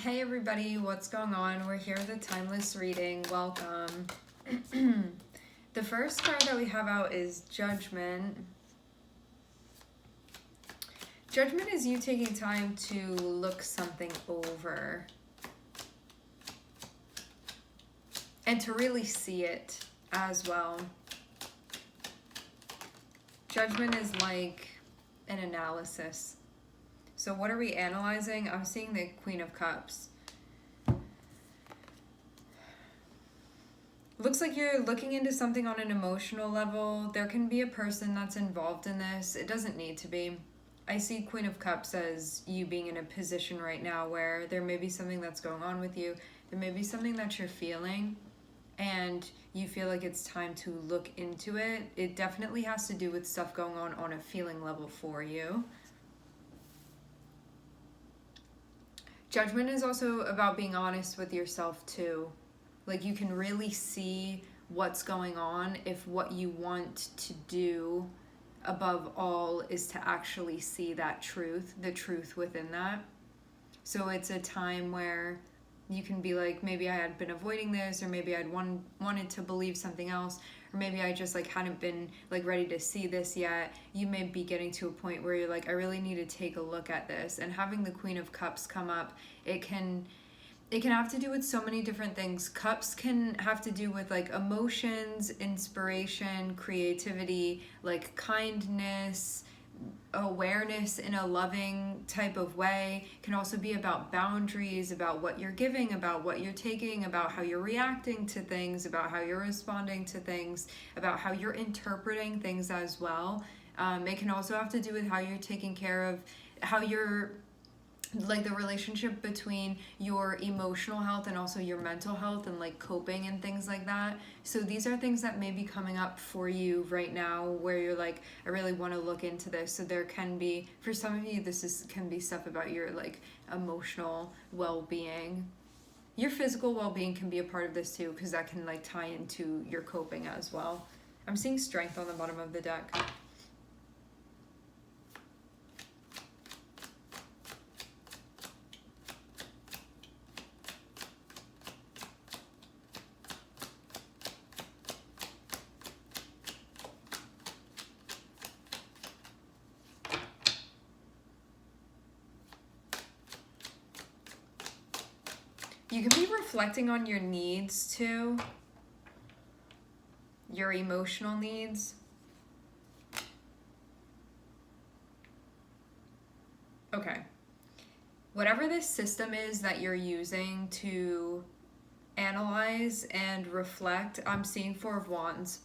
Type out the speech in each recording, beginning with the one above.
Hey everybody, what's going on? We're here with a timeless reading. Welcome. The first card that we have out is Judgment. Judgment is you taking time to look something over and to really see it as well. Judgment is like an analysis. So what are we analyzing? I'm seeing the Queen of Cups. Looks like you're looking into something on an emotional level. There can be a person that's involved in this. It doesn't need to be. I see Queen of Cups as you being in a position right now where there may be something that's going on with you. There may be something that you're feeling and you feel like it's time to look into it. It definitely has to do with stuff going on a feeling level for you. Judgment is also about being honest with yourself too. Like you can really see what's going on if what you want to do above all is to actually see that truth, the truth within that. So it's a time where you can be like, maybe I had been avoiding this, or maybe I'd wanted to believe something else, or maybe I just like hadn't been like ready to see this yet. You may be getting to a point where you're like, I really need to take a look at this. And having the Queen of Cups come up, it can have to do with so many different things. Cups can have to do with like emotions, inspiration, creativity, like kindness, awareness in a loving type of way. Can also be about boundaries, about what you're giving, about what you're taking, about how you're reacting to things, about how you're responding to things, about how you're interpreting things as well. It can also have to do with how you're taking care of, how you're like the relationship between your emotional health and also your mental health and like coping and things like that. So these are things that may be coming up for you right now where you're like, I really want to look into this. So there can be, for some of you, can be stuff about your like emotional well-being. Your physical well-being can be a part of this too, because that can like tie into your coping as well. I'm seeing Strength on the bottom of the deck. You can be reflecting on your needs too, your emotional needs. Okay. Whatever this system is that you're using to analyze and reflect, I'm seeing Four of Wands.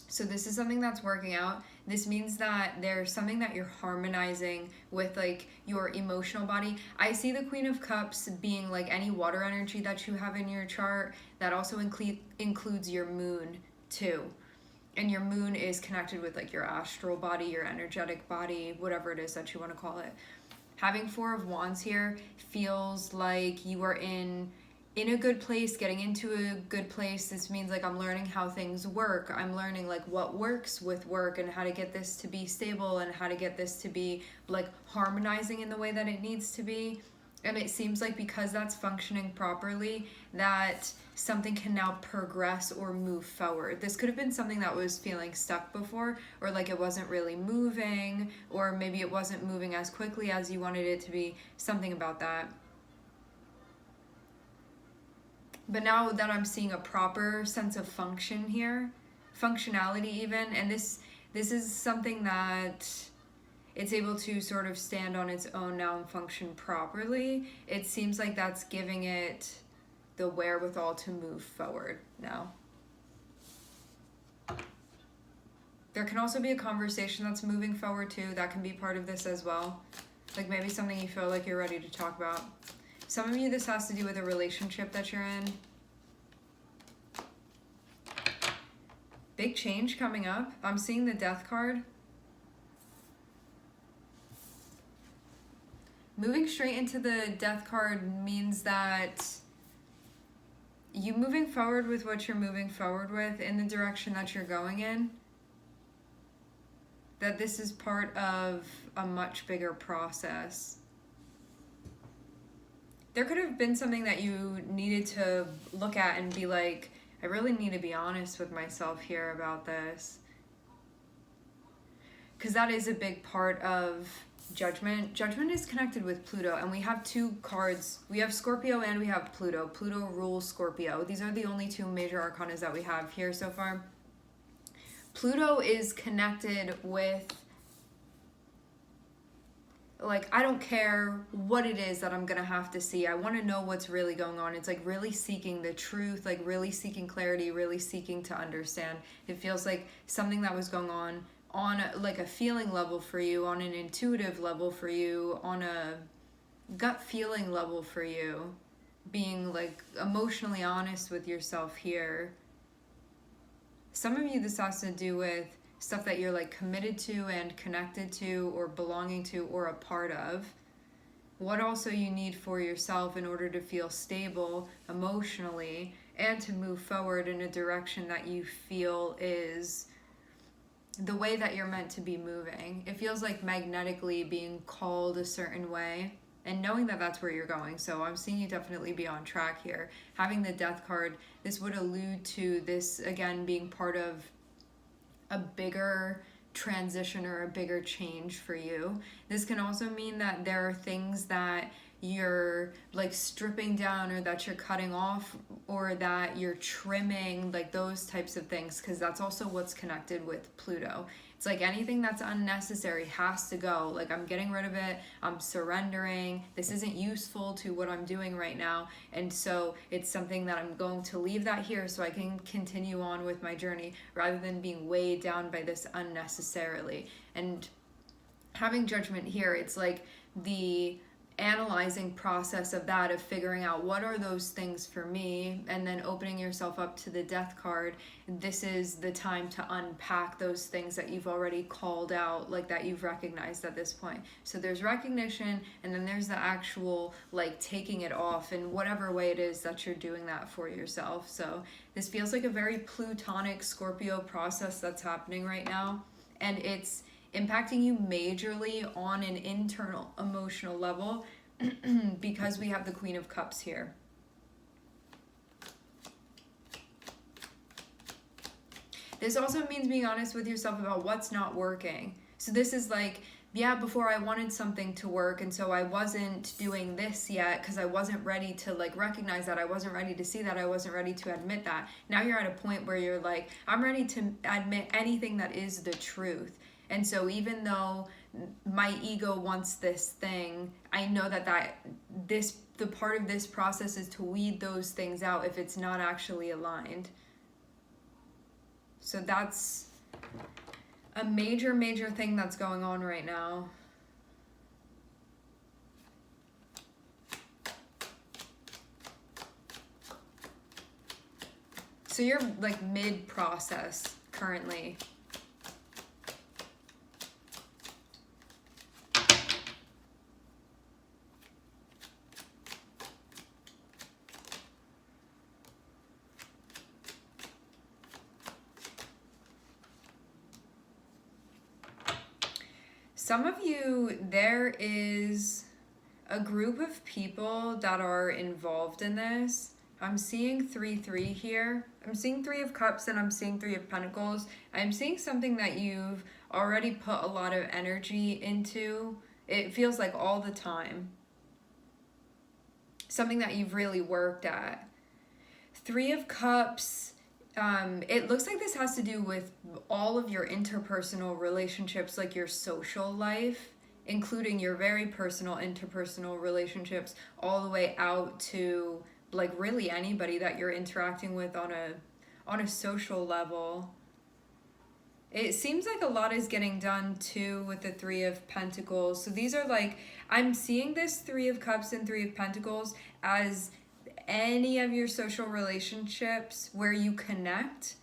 So this is something that's working out. This means that there's something that you're harmonizing with like your emotional body. I see the Queen of Cups being like any water energy that you have in your chart. That also includes your moon too. And your moon is connected with like your astral body, your energetic body, whatever it is that you want to call it. Having Four of Wands here feels like you are in a good place, getting into a good place. This means like I'm learning how things work. I'm learning like what works with work and how to get this to be stable and how to get this to be like harmonizing in the way that it needs to be. And it seems like because that's functioning properly, that something can now progress or move forward. This could have been something that was feeling stuck before, or like it wasn't really moving, or maybe it wasn't moving as quickly as you wanted it to be, something about that. But now that I'm seeing a proper sense of function here, functionality even, and this is something that it's able to sort of stand on its own now and function properly. It seems like that's giving it the wherewithal to move forward now. There can also be a conversation that's moving forward too. That can be part of this as well. Like maybe something you feel like you're ready to talk about. Some of you, this has to do with a relationship that you're in. Big change coming up. I'm seeing the Death card. Moving straight into the Death card means that you moving forward with what you're moving forward with in the direction that you're going in. That this is part of a much bigger process. there could have been something that you needed to look at and be like, I really need to be honest with myself here about this. Because that is a big part of judgment. Judgment is connected with Pluto, and we have two cards. We have Scorpio and we have Pluto. Pluto rules Scorpio. These are the only two major arcanas that we have here so far. Pluto is connected with, like, I don't care what it is that I'm gonna have to see. I want to know what's really going on. It's like really seeking the truth, like really seeking clarity, really seeking to understand. It feels like something that was going on like a feeling level for you, on an intuitive level for you, on a gut feeling level for you, being like emotionally honest with yourself here. Some of you, this has to do with stuff that you're like committed to and connected to or belonging to or a part of. What also you need for yourself in order to feel stable emotionally and to move forward in a direction that you feel is the way that you're meant to be moving. It feels like magnetically being called a certain way and knowing that that's where you're going. So I'm seeing you definitely be on track here. Having the Death card, this would allude to this, again, being part of a bigger transition or a bigger change for you. This can also mean that there are things that you're like stripping down or that you're cutting off or that you're trimming, like those types of things, because that's also what's connected with Pluto. It's like anything that's unnecessary has to go. Like, I'm getting rid of it, I'm surrendering, this isn't useful to what I'm doing right now, and so it's something that I'm going to leave that here so I can continue on with my journey rather than being weighed down by this unnecessarily. And having judgment here, it's like the analyzing process of that, of figuring out what are those things for me, and then opening yourself up to the Death card. This is the time to unpack those things that you've already called out, like that you've recognized at this point. So there's recognition, and then there's the actual like taking it off in whatever way it is that you're doing that for yourself. So this feels like a very Plutonic Scorpio process that's happening right now, and it's impacting you majorly on an internal emotional level because we have the Queen of Cups here. This also means being honest with yourself about what's not working. So this is like, yeah, before I wanted something to work, and so I wasn't doing this yet because I wasn't ready to like recognize that, I wasn't ready to see that, I wasn't ready to admit that. Now you're at a point where you're like, I'm ready to admit anything that is the truth. And so even though my ego wants this thing, I know that the part of this process is to weed those things out if it's not actually aligned. So that's a major, major thing that's going on right now. So you're like mid-process currently. Some of you, there is a group of people that are involved in this. I'm seeing 3-3 here. I'm seeing 3 of Cups and I'm seeing 3 of Pentacles. I'm seeing something that you've already put a lot of energy into. It feels like all the time. Something that you've really worked at. 3 of Cups. It looks like this has to do with all of your interpersonal relationships, like your social life, including your very personal interpersonal relationships, all the way out to like really anybody that you're interacting with on a social level. It seems like a lot is getting done too with the 3 of Pentacles. So these are like, I'm seeing this 3 of Cups and 3 of Pentacles as any of your social relationships where you connect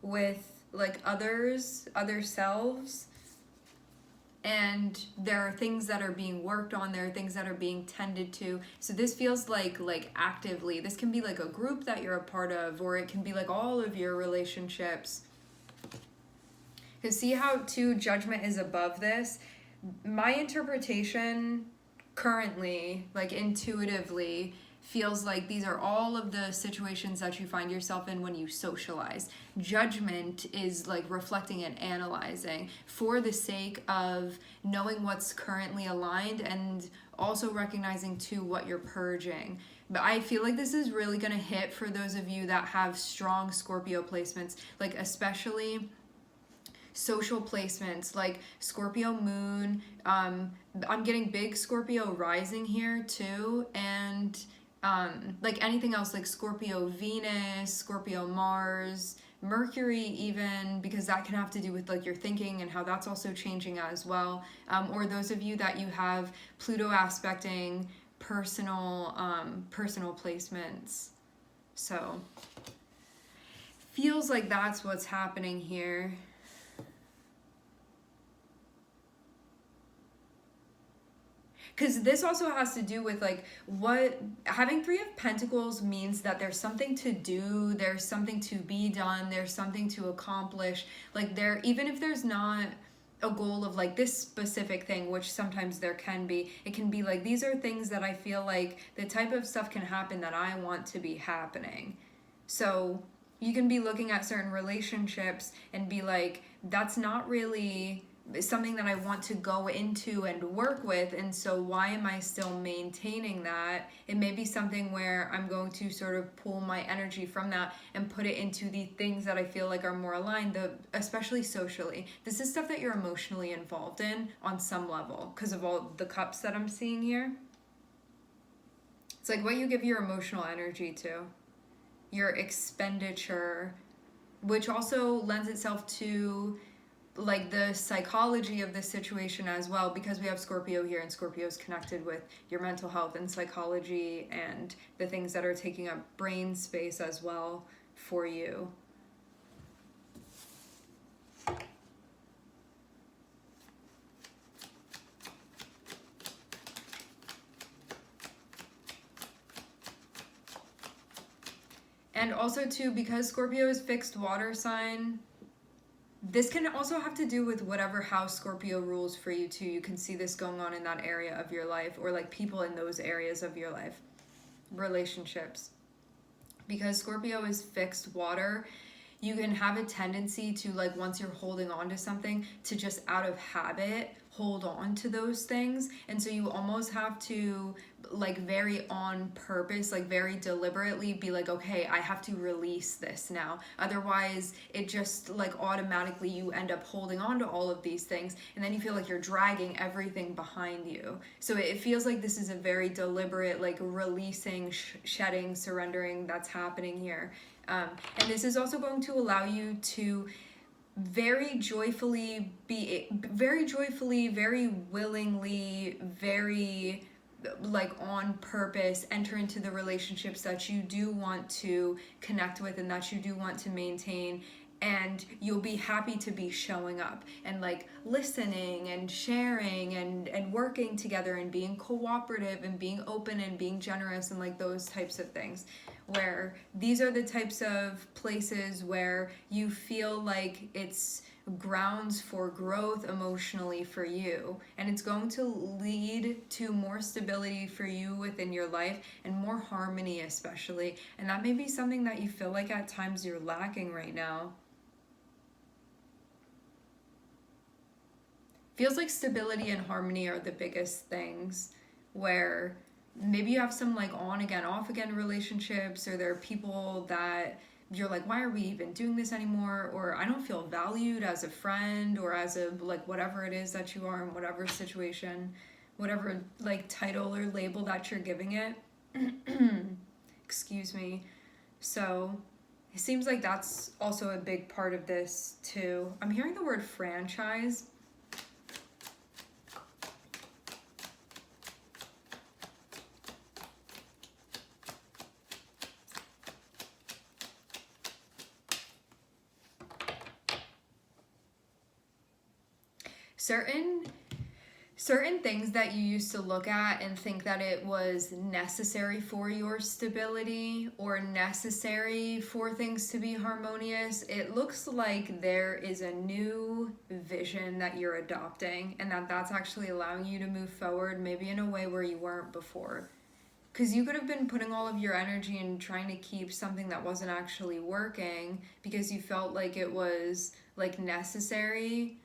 with like others, other selves, and there are things that are being worked on, there are things that are being tended to. So this feels like actively, this can be like a group that you're a part of, or it can be like all of your relationships. Because see how too judgment is above this? My interpretation currently, like intuitively, feels like these are all of the situations that you find yourself in when you socialize. Judgment is like reflecting and analyzing for the sake of knowing what's currently aligned and also recognizing too what you're purging. But I feel like this is really going to hit for those of you that have strong Scorpio placements, like especially social placements like Scorpio moon. I'm getting big Scorpio rising here too, and like anything else like Scorpio Venus, Scorpio Mars, Mercury even, because that can have to do with like your thinking and how that's also changing as well. Or those of you that you have Pluto aspecting personal placements. So feels like that's what's happening here. Because this also has to do with like what having Three of Pentacles means, that there's something to do, there's something to be done, there's something to accomplish. Like there, even if there's not a goal of like this specific thing, which sometimes there can be, it can be like these are things that I feel like the type of stuff can happen that I want to be happening. So you can be looking at certain relationships and be like, that's not really something that I want to go into and work with, and so why am I still maintaining that? It may be something where I'm going to sort of pull my energy from that and put it into the things that I feel like are more aligned, especially socially. This is stuff that you're emotionally involved in on some level because of all the cups that I'm seeing here. It's like what you give your emotional energy to, your expenditure, which also lends itself to like the psychology of the situation as well, because we have Scorpio here, and Scorpio is connected with your mental health and psychology and the things that are taking up brain space as well for you. And also too, because Scorpio is fixed water sign, this can also have to do with whatever house Scorpio rules for you too. You can see this going on in that area of your life, or like people in those areas of your life, relationships. Because Scorpio is fixed water, you can have a tendency to, like, once you're holding on to something, to just out of habit hold on to those things. And so you almost have to, like, very on purpose, like very deliberately be like, okay, I have to release this now. Otherwise it just like automatically you end up holding on to all of these things, and then you feel like you're dragging everything behind you. So it feels like this is a very deliberate, like, releasing, shedding, surrendering that's happening here. And this is also going to allow you to very joyfully, very willingly, very like on purpose enter into the relationships that you do want to connect with and that you do want to maintain. And you'll be happy to be showing up and like listening and sharing and working together and being cooperative and being open and being generous and like those types of things, where these are the types of places where you feel like it's grounds for growth emotionally for you, and it's going to lead to more stability for you within your life and more harmony especially. And that may be something that you feel like at times you're lacking right now. Feels like stability and harmony are the biggest things, where maybe you have some like on again, off again relationships, or there are people that you're like, why are we even doing this anymore? Or I don't feel valued as a friend or as a like whatever it is that you are in whatever situation, whatever like title or label that you're giving it. Excuse me. So it seems like that's also a big part of this too. I'm hearing the word franchise. Certain things that you used to look at and think that it was necessary for your stability or necessary for things to be harmonious, it looks like there is a new vision that you're adopting, and that's actually allowing you to move forward maybe in a way where you weren't before. Because you could have been putting all of your energy in trying to keep something that wasn't actually working because you felt like it was like necessary,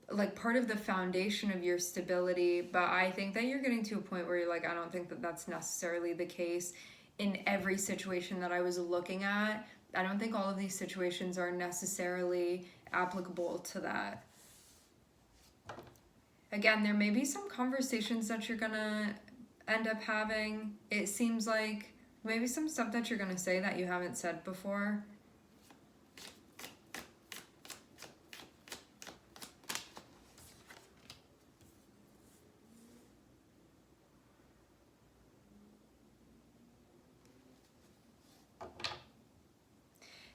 like part of the foundation of your stability. But I think that you're getting to a point where you're like, I don't think that that's necessarily the case in every situation that I was looking at. I don't think all of these situations are necessarily applicable to that. Again, there may be some conversations that you're gonna end up having. It seems like maybe some stuff that you're gonna say that you haven't said before.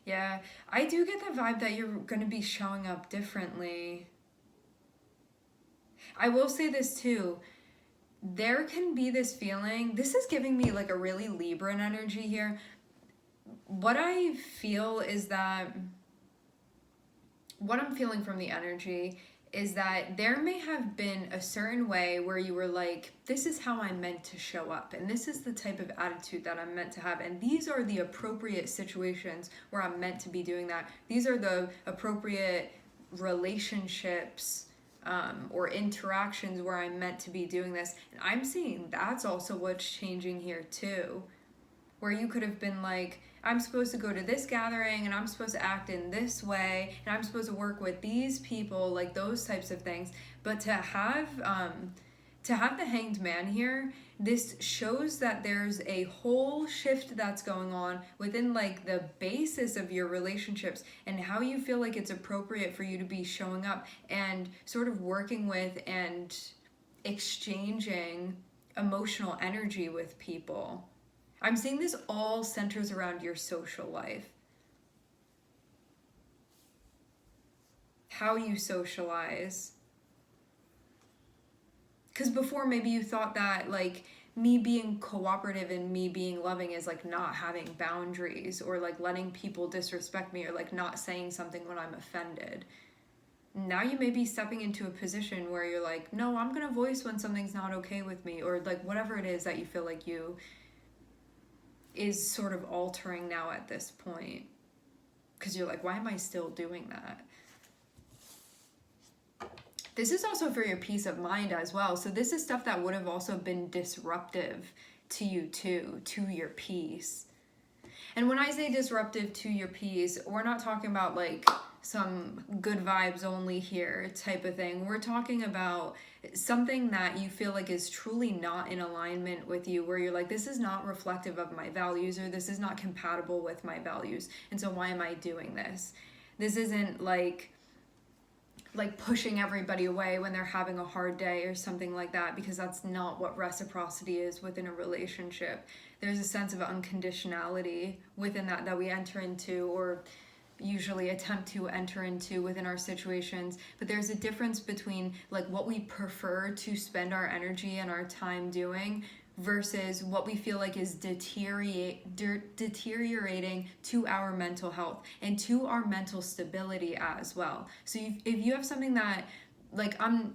Yeah, I do get the vibe that you're gonna be showing up differently. I will say this too. There can be this feeling, this is giving me like a really Libran energy here. What I feel is that, what I'm feeling from the energy is that there may have been a certain way where you were like, this is how I'm meant to show up, and this is the type of attitude that I'm meant to have, and these are the appropriate situations where I'm meant to be doing that. These are the appropriate relationships or interactions where I'm meant to be doing this. And I'm seeing that's also what's changing here too. Where you could have been like, I'm supposed to go to this gathering and I'm supposed to act in this way and I'm supposed to work with these people, like those types of things. But to have the Hanged Man here, this shows that there's a whole shift that's going on within like the basis of your relationships and how you feel like it's appropriate for you to be showing up and sort of working with and exchanging emotional energy with people. I'm seeing this all centers around your social life. How you socialize. Because before maybe you thought that like me being cooperative and me being loving is like not having boundaries or like letting people disrespect me or like not saying something when I'm offended. Now you may be stepping into a position where you're like, no, I'm going to voice when something's not okay with me, or like whatever it is that you feel like you is sort of altering now at this point. Because you're like, why am I still doing that? This is also for your peace of mind as well. So this is stuff that would have also been disruptive to you too, to your peace. And when I say disruptive to your peace, we're not talking about like some good vibes only here type of thing. We're talking about something that you feel like is truly not in alignment with you, where you're like, this is not reflective of my values, or this is not compatible with my values. And so why am I doing this? This isn't like pushing everybody away when they're having a hard day or something like that, because that's not what reciprocity is within a relationship. There's a sense of unconditionality within that we enter into, or usually attempt to enter into within our situations. But there's a difference between like what we prefer to spend our energy and our time doing versus what we feel like is deteriorating to our mental health and to our mental stability as well. So if you have something that, like, I'm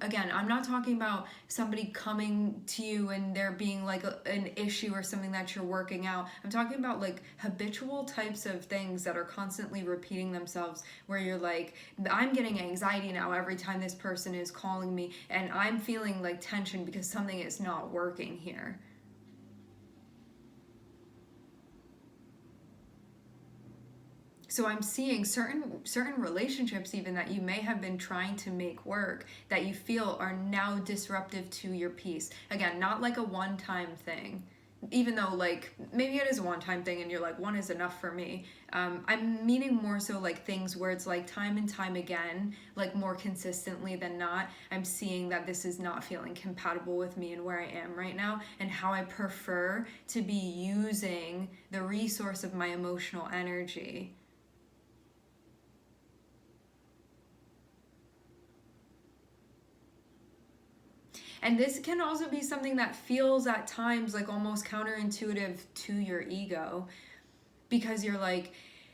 not talking about somebody coming to you and there being like an issue or something that you're working out. I'm talking about like habitual types of things that are constantly repeating themselves, where you're like, I'm getting anxiety now every time this person is calling me, and I'm feeling like tension because something is not working here. So I'm seeing certain relationships even that you may have been trying to make work that you feel are now disruptive to your peace. Again, not like a one-time thing, even though like maybe it is a one-time thing and you're like, one is enough for me. I'm meaning more so like things where it's like time and time again, like more consistently than not, I'm seeing that this is not feeling compatible with me and where I am right now and how I prefer to be using the resource of my emotional energy. And this can also be something that feels at times like almost counterintuitive to your ego, because you're like,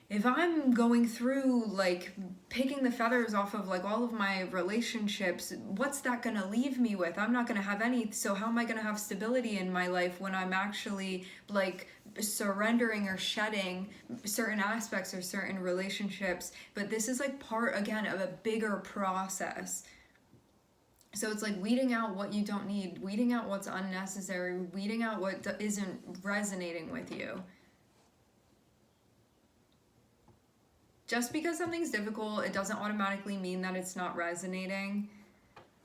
if I'm going through like picking the feathers off of like all of my relationships, what's that gonna leave me with? I'm not gonna have any, so how am I gonna have stability in my life when I'm actually like surrendering or shedding certain aspects or certain relationships? But this is like part again of a bigger process. So it's like weeding out what you don't need, weeding out what's unnecessary, weeding out what isn't resonating with you. Just because something's difficult, it doesn't automatically mean that it's not resonating.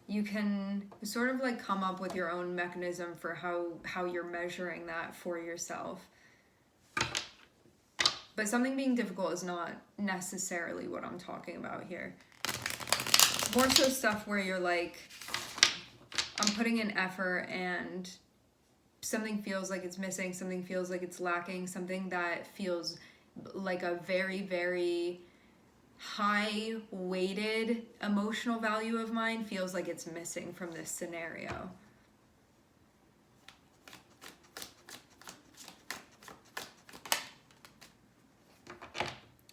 You can sort of like come up with your own mechanism for how you're measuring that for yourself. But something being difficult is not necessarily what I'm talking about here. More so stuff where you're like, I'm putting in effort and something feels like it's missing, something feels like it's lacking, something that feels like a very, very high weighted emotional value of mine feels like it's missing from this scenario.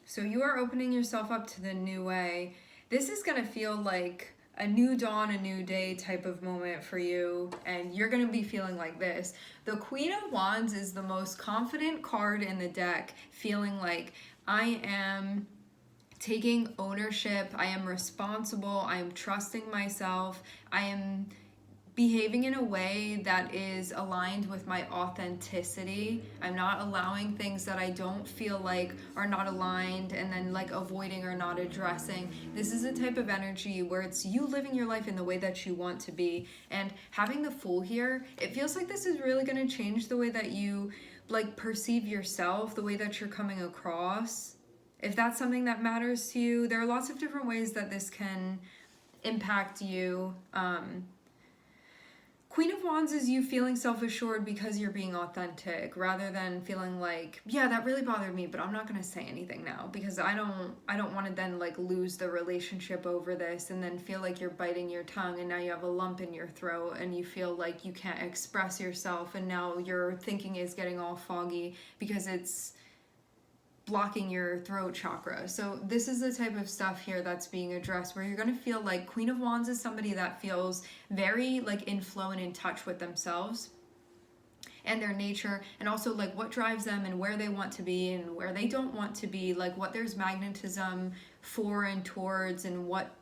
So you are opening yourself up to the new way. This is going to feel like a new dawn, a new day type of moment for you, and you're going to be feeling like this. The Queen of Wands is the most confident card in the deck, feeling like I am taking ownership, I am responsible, I am trusting myself, I am behaving in a way that is aligned with my authenticity. I'm not allowing things that I don't feel like are not aligned and then like avoiding or not addressing. This is a type of energy where it's you living your life in the way that you want to be. And having the Fool here, it feels like this is really going to change the way that you like perceive yourself, the way that you're coming across. If that's something that matters to you, there are lots of different ways that this can impact you. Queen of Wands is you feeling self-assured because you're being authentic, rather than feeling like, yeah, that really bothered me, but I'm not going to say anything now because I don't want to then like lose the relationship over this and then feel like you're biting your tongue and now you have a lump in your throat and you feel like you can't express yourself and now your thinking is getting all foggy because it's blocking your throat chakra. So this is the type of stuff here that's being addressed where you're going to feel like Queen of Wands is somebody that feels very like in flow and in touch with themselves and their nature, and also like what drives them and where they want to be and where they don't want to be, like what there's magnetism for and towards and what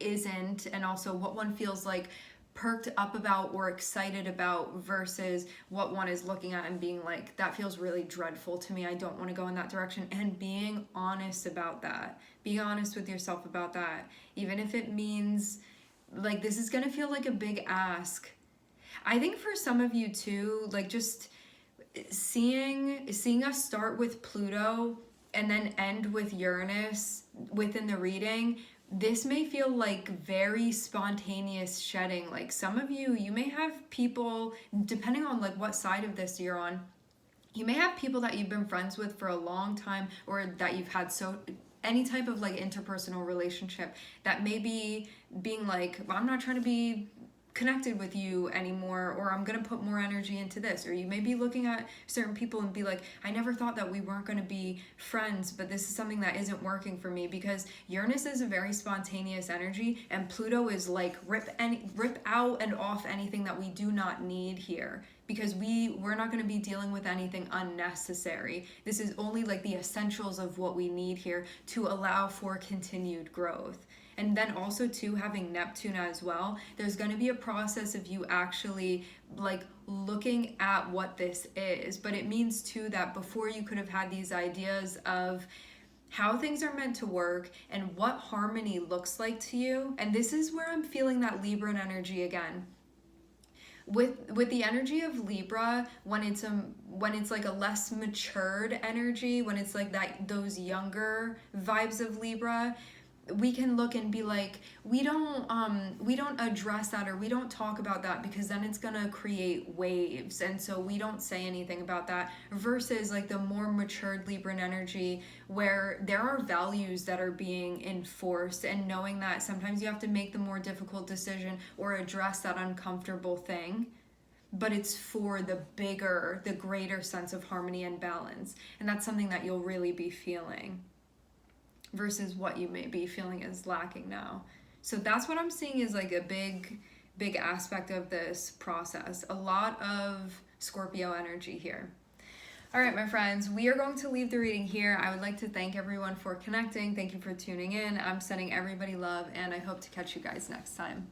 isn't, and also what one feels like perked up about or excited about versus what one is looking at and being like, that feels really dreadful to me, I don't want to go in that direction. And being honest about that, being honest with yourself about that, even if it means like this is gonna feel like a big ask. I think for some of you too, like just seeing us start with Pluto and then end with Uranus within the reading, this may feel like very spontaneous shedding. Like some of you may have people, depending on like what side of this you're on, you may have people that you've been friends with for a long time or that you've had any type of like interpersonal relationship that may be being like, well, I'm not trying to be connected with you anymore, or I'm gonna put more energy into this. Or you may be looking at certain people and be like, I never thought that we weren't gonna be friends, but this is something that isn't working for me, because Uranus is a very spontaneous energy and Pluto is like rip out and off anything that we do not need here, because we're not going to be dealing with anything unnecessary. This is only like the essentials of what we need here to allow for continued growth. And then also too, having Neptune as well, there's going to be a process of you actually like looking at what this is. But it means too that before you could have had these ideas of how things are meant to work and what harmony looks like to you. And this is where I'm feeling that Libran energy again. With the energy of Libra, when it's like a less matured energy, when it's like those younger vibes of Libra, we can look and be like, we don't address that, or we don't talk about that, because then it's gonna create waves, and so we don't say anything about that. Versus like the more matured Libran energy, where there are values that are being enforced, and knowing that sometimes you have to make the more difficult decision or address that uncomfortable thing. but it's for the greater sense of harmony and balance. And that's something that you'll really be feeling versus what you may be feeling is lacking now. So that's what I'm seeing is like a big aspect of this process. A lot of Scorpio energy here. All right, my friends, we are going to leave the reading here. I would like to thank everyone for connecting. Thank you for tuning in. I'm sending everybody love, and I hope to catch you guys next time.